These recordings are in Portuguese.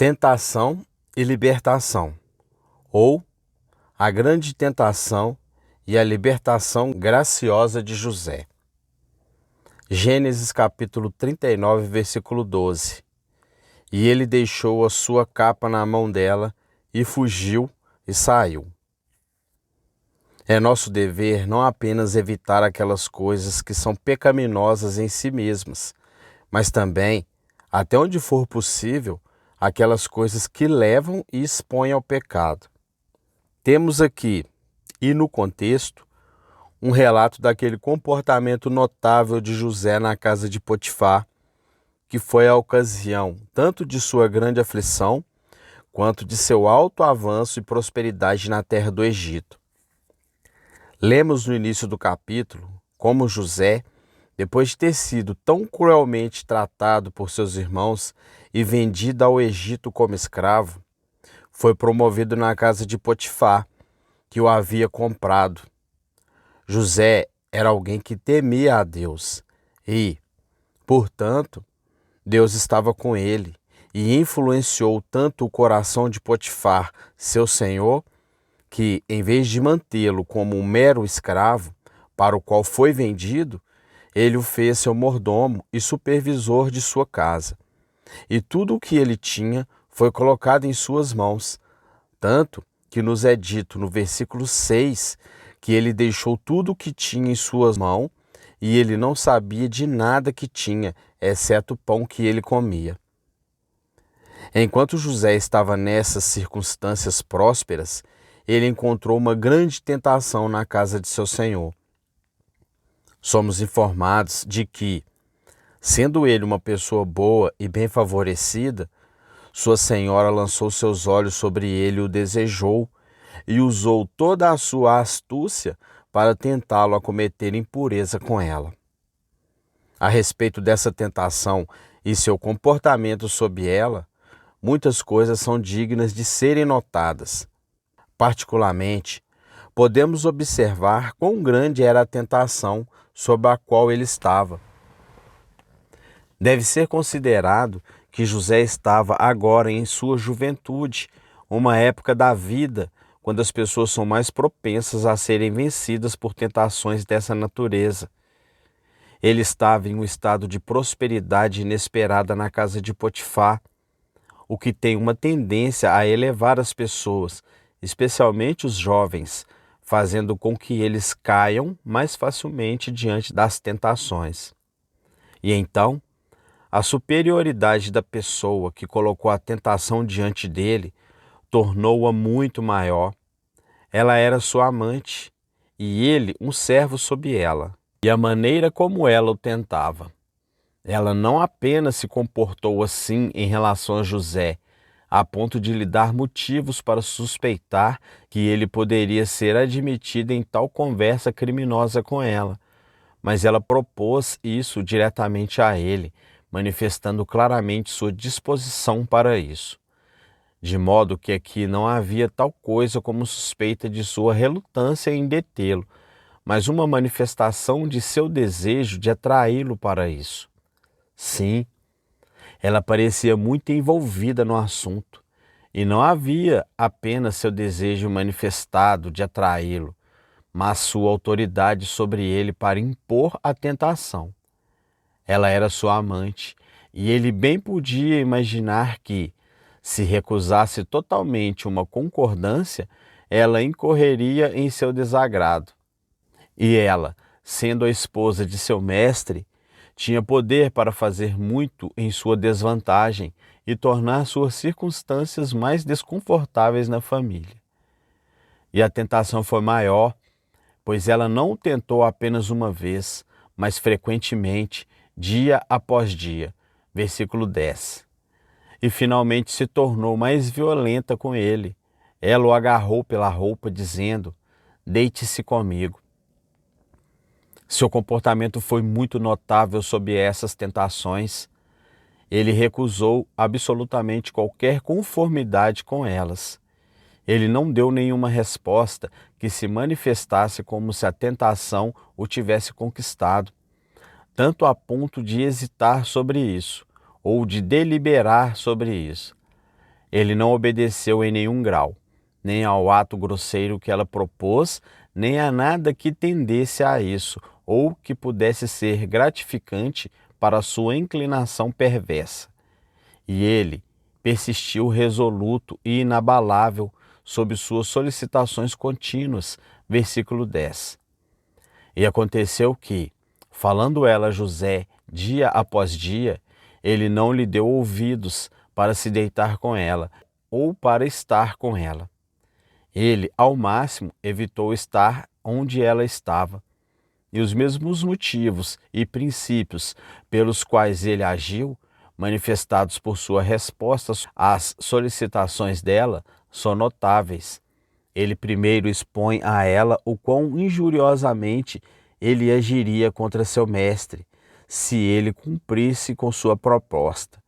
Tentação e libertação, ou a grande tentação e a libertação graciosa de José. Gênesis capítulo 39, versículo 12. E ele deixou a sua capa na mão dela e fugiu e saiu. É nosso dever não apenas evitar aquelas coisas que são pecaminosas em si mesmas, mas também, até onde for possível, aquelas coisas que levam e expõem ao pecado. Temos aqui, e no contexto, um relato daquele comportamento notável de José na casa de Potifar, que foi a ocasião tanto de sua grande aflição, quanto de seu alto avanço e prosperidade na terra do Egito. Lemos no início do capítulo como José, depois de ter sido tão cruelmente tratado por seus irmãos e vendido ao Egito como escravo, foi promovido na casa de Potifar, que o havia comprado. José era alguém que temia a Deus e, portanto, Deus estava com ele e influenciou tanto o coração de Potifar, seu senhor, que, em vez de mantê-lo como um mero escravo, para o qual foi vendido, ele o fez seu mordomo e supervisor de sua casa. E tudo o que ele tinha foi colocado em suas mãos, tanto que nos é dito no versículo 6 que ele deixou tudo o que tinha em suas mãos e ele não sabia de nada que tinha, exceto o pão que ele comia. Enquanto José estava nessas circunstâncias prósperas, ele encontrou uma grande tentação na casa de seu senhor. Somos informados de que, sendo ele uma pessoa boa e bem favorecida, sua senhora lançou seus olhos sobre ele e o desejou, e usou toda a sua astúcia para tentá-lo a cometer impureza com ela. A respeito dessa tentação e seu comportamento sob ela, muitas coisas são dignas de serem notadas. Particularmente, podemos observar quão grande era a tentação sob a qual ele estava. Deve ser considerado que José estava agora em sua juventude, uma época da vida quando as pessoas são mais propensas a serem vencidas por tentações dessa natureza. Ele estava em um estado de prosperidade inesperada na casa de Potifar, o que tem uma tendência a elevar as pessoas, especialmente os jovens, fazendo com que eles caiam mais facilmente diante das tentações. E então, a superioridade da pessoa que colocou a tentação diante dele tornou-a muito maior. Ela era sua amante e ele um servo sob ela. E a maneira como ela o tentava. Ela não apenas se comportou assim em relação a José, a ponto de lhe dar motivos para suspeitar que ele poderia ser admitido em tal conversa criminosa com ela, mas ela propôs isso diretamente a ele, manifestando claramente sua disposição para isso. De modo que aqui não havia tal coisa como suspeita de sua relutância em detê-lo, mas uma manifestação de seu desejo de atraí-lo para isso. Sim, ela parecia muito envolvida no assunto, e não havia apenas seu desejo manifestado de atraí-lo, mas sua autoridade sobre ele para impor a tentação. Ela era sua amante, e ele bem podia imaginar que, se recusasse totalmente uma concordância, ela incorreria em seu desagrado. E ela, sendo a esposa de seu mestre, tinha poder para fazer muito em sua desvantagem e tornar suas circunstâncias mais desconfortáveis na família. E a tentação foi maior, pois ela não o tentou apenas uma vez, mas frequentemente, dia após dia. Versículo 10. E finalmente se tornou mais violenta com ele. Ela o agarrou pela roupa, dizendo: "Deite-se comigo." Seu comportamento foi muito notável sob essas tentações. Ele recusou absolutamente qualquer conformidade com elas. Ele não deu nenhuma resposta que se manifestasse como se a tentação o tivesse conquistado, tanto a ponto de hesitar sobre isso, ou de deliberar sobre isso. Ele não obedeceu em nenhum grau, nem ao ato grosseiro que ela propôs, nem a nada que tendesse a isso, ou que pudesse ser gratificante para a sua inclinação perversa. E ele persistiu resoluto e inabalável sob suas solicitações contínuas. Versículo 10. E aconteceu que, falando ela a José dia após dia, ele não lhe deu ouvidos para se deitar com ela ou para estar com ela. Ele, ao máximo, evitou estar onde ela estava. E os mesmos motivos e princípios pelos quais ele agiu, manifestados por sua resposta às solicitações dela, são notáveis. Ele primeiro expõe a ela o quão injuriosamente ele agiria contra seu mestre, se ele cumprisse com sua proposta.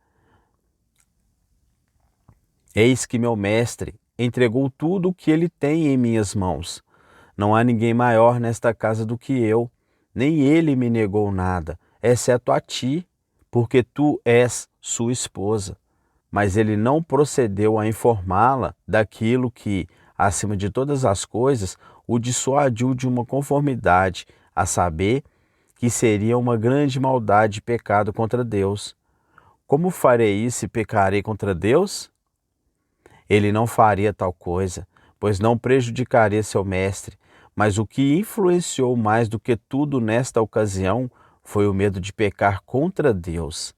Eis que meu mestre entregou tudo o que ele tem em minhas mãos. Não há ninguém maior nesta casa do que eu, nem ele me negou nada, exceto a ti, porque tu és sua esposa. Mas ele não procedeu a informá-la daquilo que, acima de todas as coisas, o dissuadiu de uma conformidade, a saber, que seria uma grande maldade e pecado contra Deus. Como farei isso se pecarei contra Deus? Ele não faria tal coisa, pois não prejudicaria seu mestre, mas o que influenciou mais do que tudo nesta ocasião foi o medo de pecar contra Deus.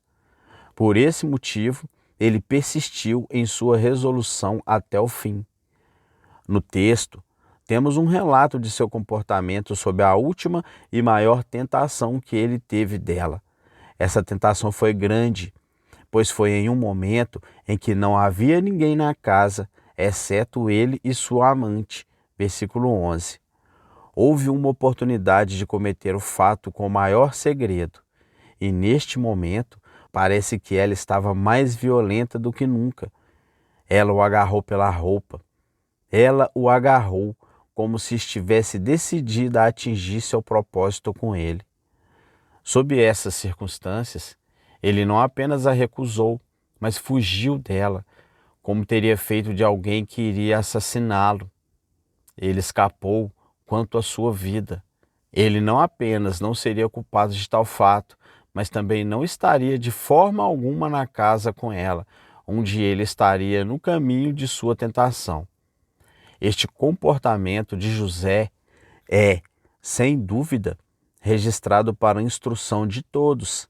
Por esse motivo, ele persistiu em sua resolução até o fim. No texto, temos um relato de seu comportamento sob a última e maior tentação que ele teve dela. Essa tentação foi grande, pois foi em um momento em que não havia ninguém na casa, exceto ele e sua amante. Versículo 11. Houve uma oportunidade de cometer o fato com maior segredo, e neste momento parece que ela estava mais violenta do que nunca. Ela o agarrou pela roupa. Ela o agarrou como se estivesse decidida a atingir seu propósito com ele. Sob essas circunstâncias, ele não apenas a recusou, mas fugiu dela, como teria feito de alguém que iria assassiná-lo. Ele escapou quanto à sua vida. Ele não apenas não seria culpado de tal fato, mas também não estaria de forma alguma na casa com ela, onde ele estaria no caminho de sua tentação. Este comportamento de José é, sem dúvida, registrado para a instrução de todos.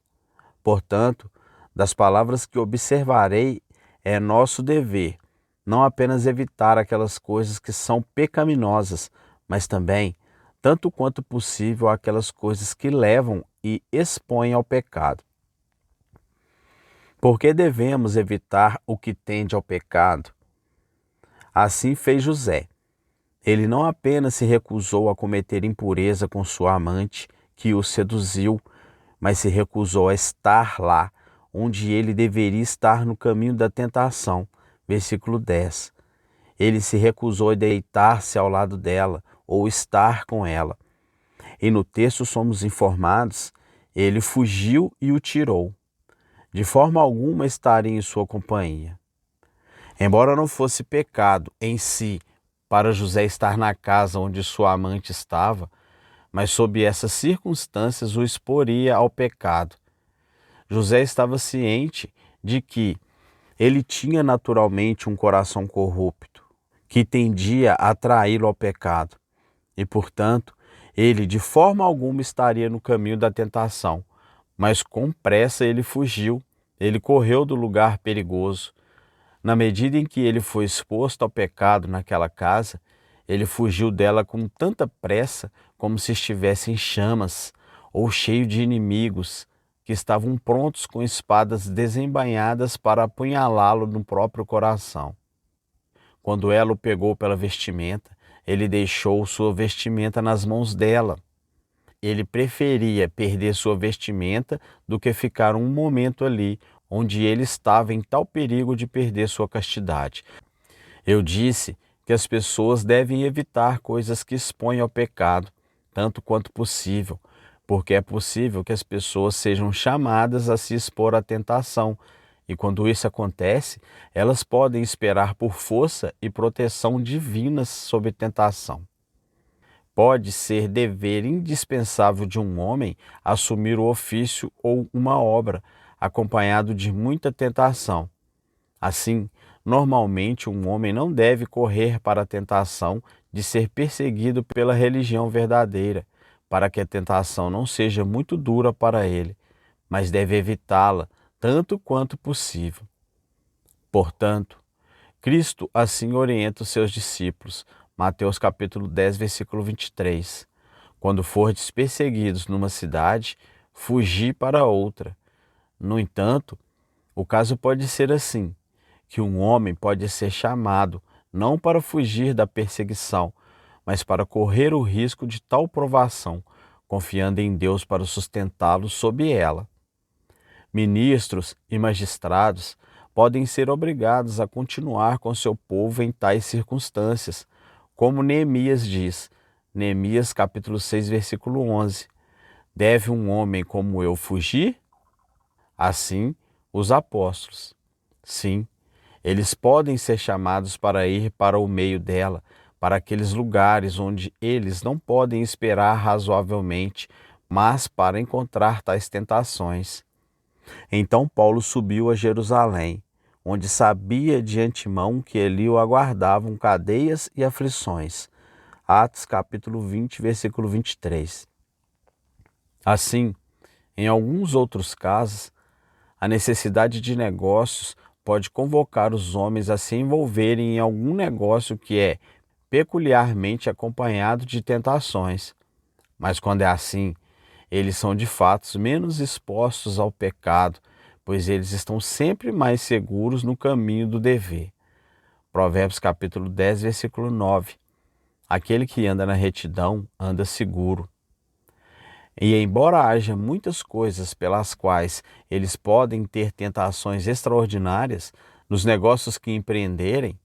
Portanto, das palavras que observarei, é nosso dever não apenas evitar aquelas coisas que são pecaminosas, mas também, tanto quanto possível, aquelas coisas que levam e expõem ao pecado. Porque devemos evitar o que tende ao pecado? Assim fez José. Ele não apenas se recusou a cometer impureza com sua amante, que o seduziu, mas se recusou a estar lá, onde ele deveria estar no caminho da tentação. Versículo 10. Ele se recusou a deitar-se ao lado dela ou estar com ela. E no texto somos informados, ele fugiu e o tirou. De forma alguma estaria em sua companhia. Embora não fosse pecado em si para José estar na casa onde sua amante estava, mas sob essas circunstâncias o exporia ao pecado. José estava ciente de que ele tinha naturalmente um coração corrupto, que tendia a atraí-lo ao pecado, e, portanto, ele de forma alguma estaria no caminho da tentação, mas com pressa ele fugiu, ele correu do lugar perigoso. Na medida em que ele foi exposto ao pecado naquela casa, ele fugiu dela com tanta pressa como se estivesse em chamas ou cheio de inimigos que estavam prontos com espadas desembainhadas para apunhalá-lo no próprio coração. Quando ela o pegou pela vestimenta, ele deixou sua vestimenta nas mãos dela. Ele preferia perder sua vestimenta do que ficar um momento ali, onde ele estava em tal perigo de perder sua castidade. Eu disse que as pessoas devem evitar coisas que expõem ao pecado, tanto quanto possível, porque é possível que as pessoas sejam chamadas a se expor à tentação, E quando isso acontece, elas podem esperar por força e proteção divinas sob tentação. Pode ser dever indispensável de um homem assumir o ofício ou uma obra, acompanhado de muita tentação. Assim, normalmente um homem não deve correr para a tentação de ser perseguido pela religião verdadeira, para que a tentação não seja muito dura para ele, mas deve evitá-la tanto quanto possível. Portanto, Cristo assim orienta os seus discípulos, Mateus capítulo 10, versículo 23. Quando fordes perseguidos numa cidade, fugi para outra. No entanto, o caso pode ser assim, que um homem pode ser chamado não para fugir da perseguição, mas para correr o risco de tal provação, confiando em Deus para sustentá-lo sob ela. Ministros e magistrados podem ser obrigados a continuar com seu povo em tais circunstâncias, como Neemias diz, Neemias capítulo 6, versículo 11. Deve um homem como eu fugir? Assim, os apóstolos. Sim, eles podem ser chamados para ir para o meio dela, para aqueles lugares onde eles não podem esperar razoavelmente, mas para encontrar tais tentações. Então Paulo subiu a Jerusalém, onde sabia de antemão que ali o aguardavam cadeias e aflições. Atos capítulo 20, versículo 23. Assim, em alguns outros casos, a necessidade de negócios pode convocar os homens a se envolverem em algum negócio que é peculiarmente acompanhado de tentações. Mas quando é assim, eles são de fato menos expostos ao pecado, pois eles estão sempre mais seguros no caminho do dever. Provérbios capítulo 10, versículo 9. Aquele que anda na retidão anda seguro. E embora haja muitas coisas pelas quais eles podem ter tentações extraordinárias nos negócios que empreenderem,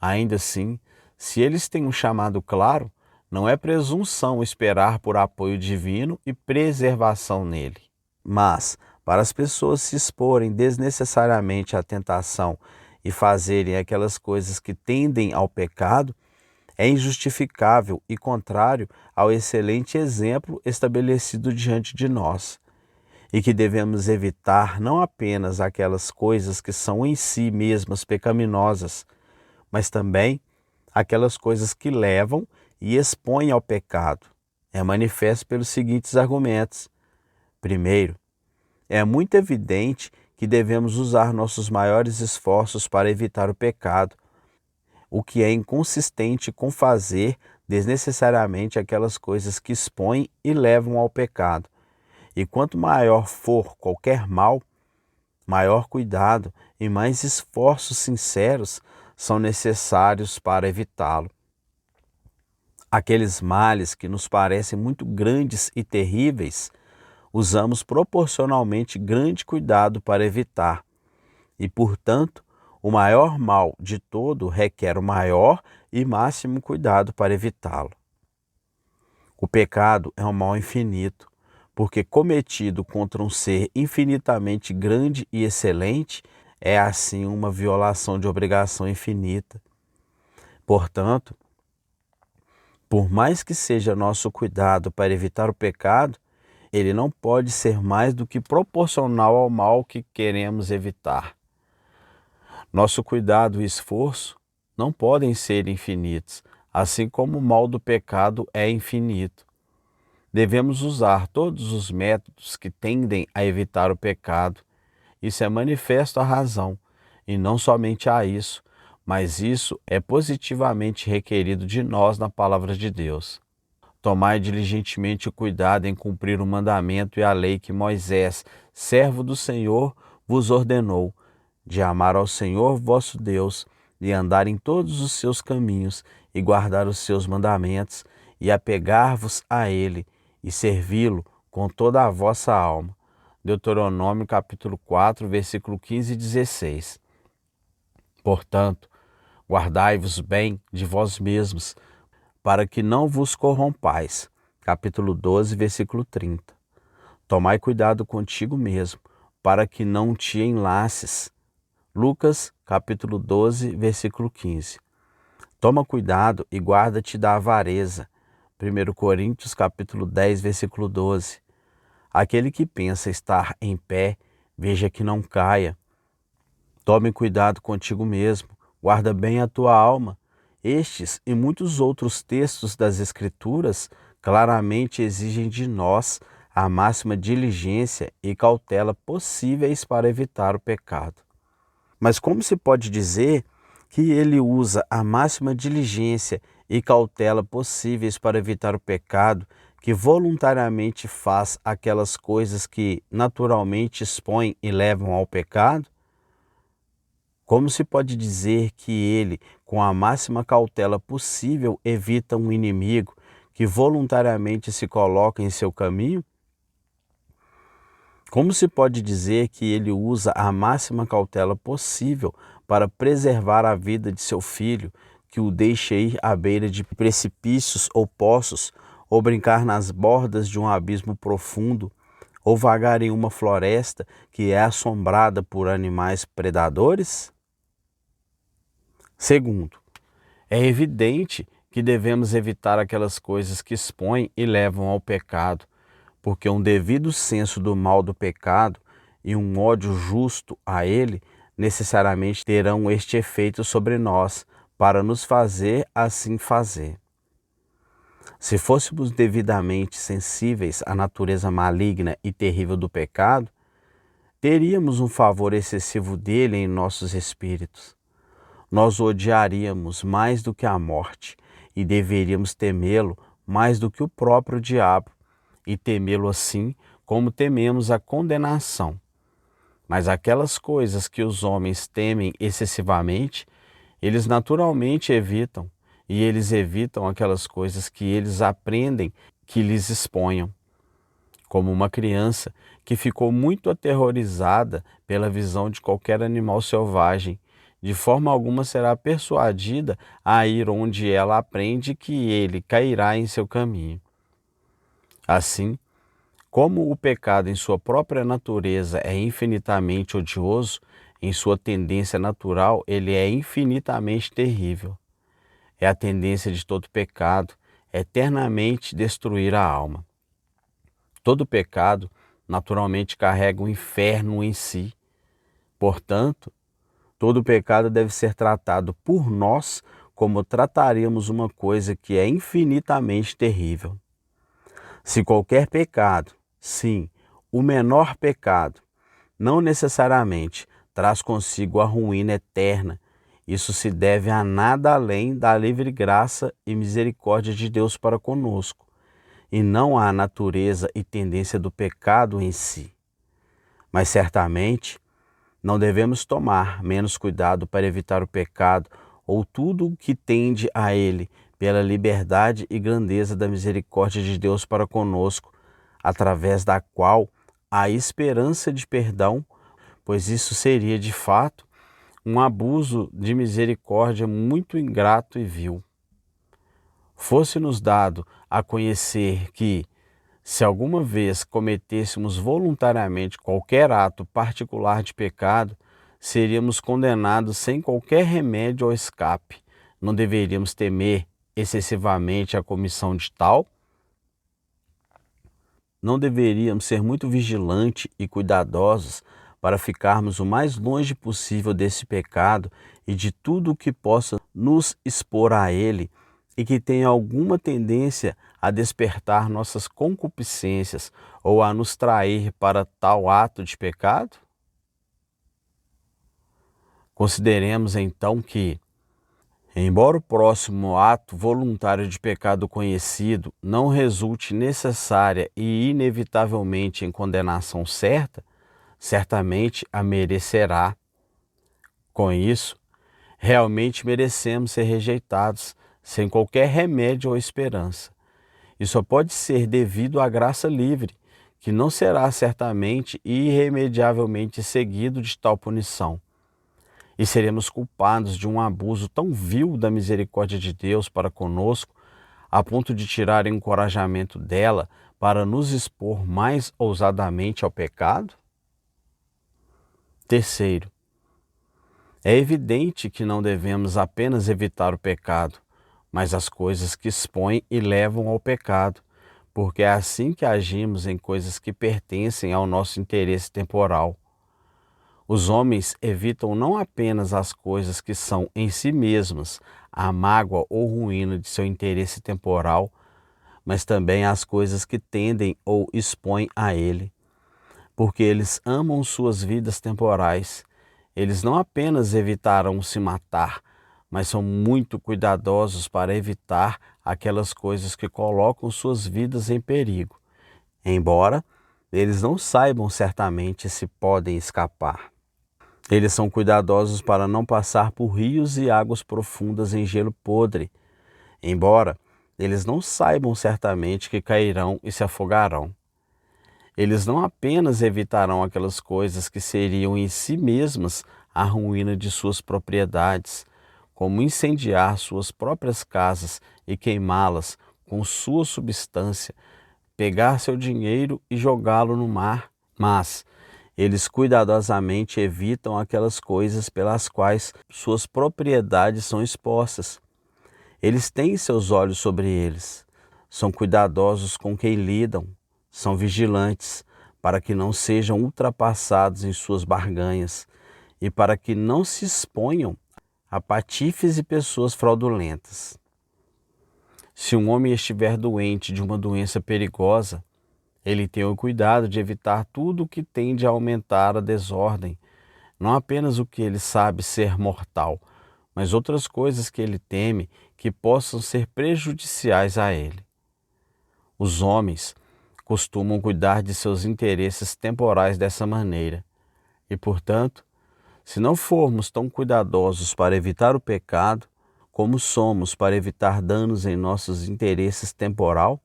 ainda assim, se eles têm um chamado claro, não é presunção esperar por apoio divino e preservação nele. Mas, para as pessoas se exporem desnecessariamente à tentação e fazerem aquelas coisas que tendem ao pecado, é injustificável e contrário ao excelente exemplo estabelecido diante de nós, e que devemos evitar não apenas aquelas coisas que são em si mesmas pecaminosas, mas também aquelas coisas que levam e expõem ao pecado. É manifesto pelos seguintes argumentos. Primeiro, é muito evidente que devemos usar nossos maiores esforços para evitar o pecado, o que é inconsistente com fazer desnecessariamente aquelas coisas que expõem e levam ao pecado. E quanto maior for qualquer mal, maior cuidado e mais esforços sinceros são necessários para evitá-lo. Aqueles males que nos parecem muito grandes e terríveis, usamos proporcionalmente grande cuidado para evitar. E, portanto, o maior mal de todo requer o maior e máximo cuidado para evitá-lo. O pecado é um mal infinito, porque cometido contra um ser infinitamente grande e excelente, é assim uma violação de obrigação infinita. Portanto, por mais que seja nosso cuidado para evitar o pecado, ele não pode ser mais do que proporcional ao mal que queremos evitar. Nosso cuidado e esforço não podem ser infinitos, assim como o mal do pecado é infinito. Devemos usar todos os métodos que tendem a evitar o pecado. Isso é manifesto à razão, e não somente a isso, mas isso é positivamente requerido de nós na palavra de Deus. Tomai diligentemente cuidado em cumprir o mandamento e a lei que Moisés, servo do Senhor, vos ordenou, de amar ao Senhor vosso Deus, e andar em todos os seus caminhos, e guardar os seus mandamentos, e apegar-vos a ele, e servi-lo com toda a vossa alma. Deuteronômio capítulo 4, versículo 15 e 16. Portanto, guardai-vos bem de vós mesmos, para que não vos corrompais. Capítulo 12, versículo 30. Tomai cuidado contigo mesmo, para que não te enlaces. Lucas, capítulo 12, versículo 15. Toma cuidado e guarda-te da avareza. 1 Coríntios, capítulo 10, versículo 12. Aquele que pensa estar em pé, veja que não caia. Tome cuidado contigo mesmo, guarda bem a tua alma. Estes e muitos outros textos das Escrituras claramente exigem de nós a máxima diligência e cautela possíveis para evitar o pecado. Mas como se pode dizer que ele usa a máxima diligência e cautela possíveis para evitar o pecado, que voluntariamente faz aquelas coisas que naturalmente expõem e levam ao pecado? Como se pode dizer que ele, com a máxima cautela possível, evita um inimigo que voluntariamente se coloca em seu caminho? Como se pode dizer que ele usa a máxima cautela possível para preservar a vida de seu filho, que o deixa ir à beira de precipícios ou poços, ou brincar nas bordas de um abismo profundo, ou vagar em uma floresta que é assombrada por animais predadores? Segundo, é evidente que devemos evitar aquelas coisas que expõem e levam ao pecado, porque um devido senso do mal do pecado e um ódio justo a ele necessariamente terão este efeito sobre nós, para nos fazer assim fazer. Se fôssemos devidamente sensíveis à natureza maligna e terrível do pecado, teríamos um favor excessivo dele em nossos espíritos. Nós o odiaríamos mais do que a morte e deveríamos temê-lo mais do que o próprio diabo, e temê-lo assim como tememos a condenação. Mas aquelas coisas que os homens temem excessivamente, eles naturalmente evitam, e eles evitam aquelas coisas que eles aprendem que lhes exponham. Como uma criança que ficou muito aterrorizada pela visão de qualquer animal selvagem, de forma alguma será persuadida a ir onde ela aprende que ele cairá em seu caminho. Assim, como o pecado em sua própria natureza é infinitamente odioso, em sua tendência natural ele é infinitamente terrível. É a tendência de todo pecado eternamente destruir a alma. Todo pecado naturalmente carrega o inferno em si. Portanto, todo pecado deve ser tratado por nós como trataríamos uma coisa que é infinitamente terrível. Se qualquer pecado, sim, o menor pecado, não necessariamente traz consigo a ruína eterna, isso se deve a nada além da livre graça e misericórdia de Deus para conosco, e não à natureza e tendência do pecado em si. Mas certamente não devemos tomar menos cuidado para evitar o pecado ou tudo o que tende a ele, pela liberdade e grandeza da misericórdia de Deus para conosco, através da qual há esperança de perdão, pois isso seria de fato um abuso de misericórdia muito ingrato e vil. Fosse-nos dado a conhecer que, se alguma vez cometêssemos voluntariamente qualquer ato particular de pecado, seríamos condenados sem qualquer remédio ou escape. Não deveríamos temer excessivamente a comissão de tal? Não deveríamos ser muito vigilantes e cuidadosos para ficarmos o mais longe possível desse pecado e de tudo o que possa nos expor a ele e que tenha alguma tendência a despertar nossas concupiscências ou a nos trair para tal ato de pecado? Consideremos então que, embora o próximo ato voluntário de pecado conhecido não resulte necessária e inevitavelmente em condenação certa, certamente a merecerá. Com isso, realmente merecemos ser rejeitados sem qualquer remédio ou esperança. E só pode ser devido à graça livre, que não será certamente e irremediavelmente seguido de tal punição. E seremos culpados de um abuso tão vil da misericórdia de Deus para conosco, a ponto de tirar encorajamento dela para nos expor mais ousadamente ao pecado? Terceiro, É evidente que não devemos apenas evitar o pecado, mas as coisas que expõem e levam ao pecado, porque é assim que agimos em coisas que pertencem ao nosso interesse temporal. Os homens evitam não apenas as coisas que são em si mesmas a mágoa ou ruína de seu interesse temporal, mas também as coisas que tendem ou expõem a ele, porque eles amam suas vidas temporais. Eles não apenas evitarão se matar, mas são muito cuidadosos para evitar aquelas coisas que colocam suas vidas em perigo, embora eles não saibam certamente se podem escapar. Eles são cuidadosos para não passar por rios e águas profundas em gelo podre, embora eles não saibam certamente que cairão e se afogarão. Eles não apenas evitarão aquelas coisas que seriam em si mesmas a ruína de suas propriedades, como incendiar suas próprias casas e queimá-las com sua substância, pegar seu dinheiro e jogá-lo no mar, mas eles cuidadosamente evitam aquelas coisas pelas quais suas propriedades são expostas. Eles têm seus olhos sobre eles, são cuidadosos com quem lidam, são vigilantes para que não sejam ultrapassados em suas barganhas e para que não se exponham a patifes e pessoas fraudulentas. Se um homem estiver doente de uma doença perigosa, ele tem o cuidado de evitar tudo o que tende a aumentar a desordem, não apenas o que ele sabe ser mortal, mas outras coisas que ele teme que possam ser prejudiciais a ele. Os homens costumam cuidar de seus interesses temporais dessa maneira, e, portanto, se não formos tão cuidadosos para evitar o pecado, como somos para evitar danos em nossos interesses temporal,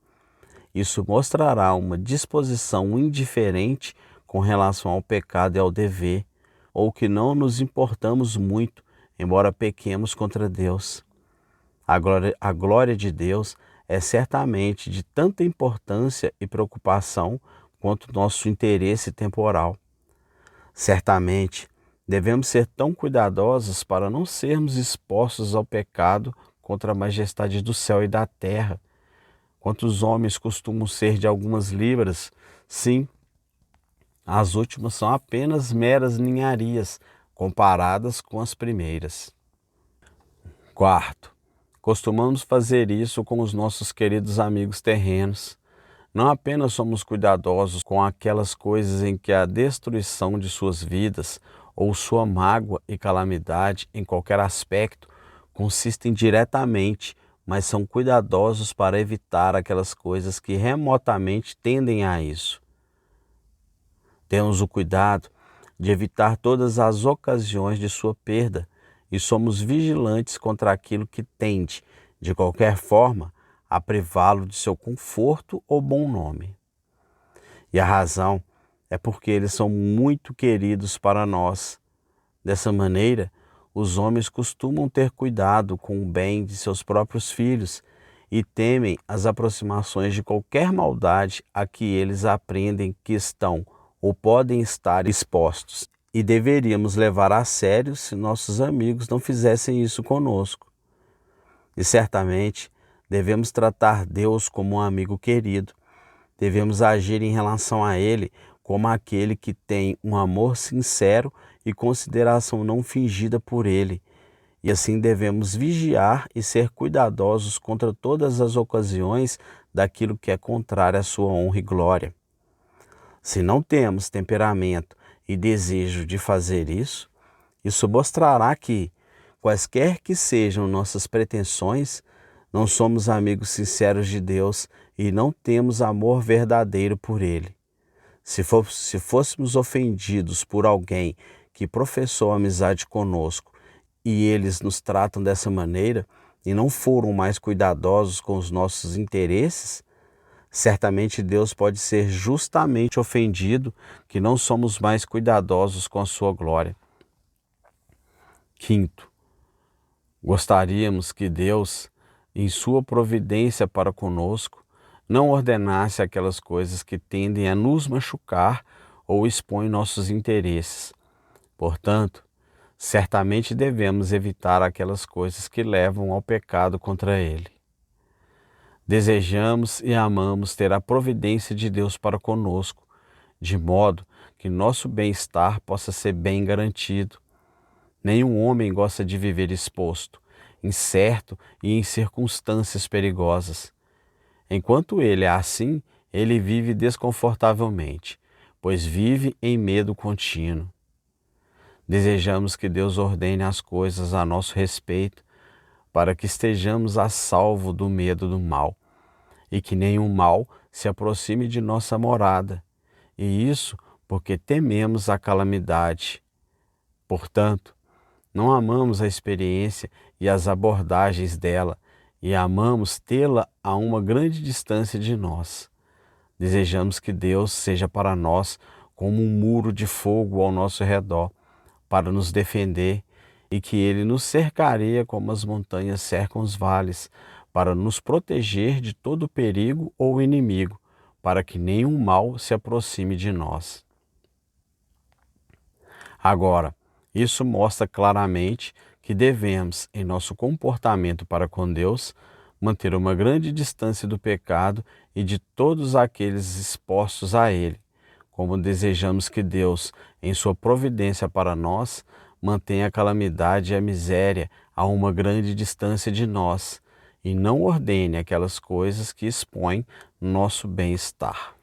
isso mostrará uma disposição indiferente com relação ao pecado e ao dever, ou que não nos importamos muito, embora pequemos contra Deus. A glória de Deus é certamente de tanta importância e preocupação quanto nosso interesse temporal. Certamente, devemos ser tão cuidadosos para não sermos expostos ao pecado contra a majestade do céu e da terra. Quantos homens costumam ser de algumas libras? Sim, as últimas são apenas meras ninharias comparadas com as primeiras. Quarto, costumamos fazer isso com os nossos queridos amigos terrenos. Não apenas somos cuidadosos com aquelas coisas em que a destruição de suas vidas ou sua mágoa e calamidade em qualquer aspecto consistem diretamente, mas são cuidadosos para evitar aquelas coisas que remotamente tendem a isso. Temos o cuidado de evitar todas as ocasiões de sua perda e somos vigilantes contra aquilo que tende, de qualquer forma, a privá-lo de seu conforto ou bom nome. E a razão é porque eles são muito queridos para nós. Dessa maneira, os homens costumam ter cuidado com o bem de seus próprios filhos e temem as aproximações de qualquer maldade a que eles aprendem que estão ou podem estar expostos. E deveríamos levar a sério se nossos amigos não fizessem isso conosco. E certamente devemos tratar Deus como um amigo querido. Devemos agir em relação a Ele como aquele que tem um amor sincero e consideração não fingida por Ele. E assim devemos vigiar e ser cuidadosos contra todas as ocasiões daquilo que é contrário à sua honra e glória. Se não temos temperamento e desejo de fazer isso, isso mostrará que, quaisquer que sejam nossas pretensões, não somos amigos sinceros de Deus e não temos amor verdadeiro por Ele. Se fôssemos ofendidos por alguém que professou amizade conosco e eles nos tratam dessa maneira e não foram mais cuidadosos com os nossos interesses, certamente Deus pode ser justamente ofendido que não somos mais cuidadosos com a sua glória. Quinto, gostaríamos que Deus, em sua providência para conosco, não ordenasse aquelas coisas que tendem a nos machucar ou expõem nossos interesses. Portanto, certamente devemos evitar aquelas coisas que levam ao pecado contra Ele. Desejamos e amamos ter a providência de Deus para conosco, de modo que nosso bem-estar possa ser bem garantido. Nenhum homem gosta de viver exposto, incerto e em circunstâncias perigosas. Enquanto ele é assim, ele vive desconfortavelmente, pois vive em medo contínuo. Desejamos que Deus ordene as coisas a nosso respeito, para que estejamos a salvo do medo do mal, e que nenhum mal se aproxime de nossa morada, e isso porque tememos a calamidade. Portanto, não amamos a experiência e as abordagens dela, e amamos tê-la a uma grande distância de nós. Desejamos que Deus seja para nós como um muro de fogo ao nosso redor, para nos defender, e que Ele nos cercaria como as montanhas cercam os vales, para nos proteger de todo perigo ou inimigo, para que nenhum mal se aproxime de nós. Agora, isso mostra claramente que devemos, em nosso comportamento para com Deus, manter uma grande distância do pecado e de todos aqueles expostos a ele, como desejamos que Deus, em sua providência para nós, mantenha a calamidade e a miséria a uma grande distância de nós, e não ordene aquelas coisas que expõem nosso bem-estar.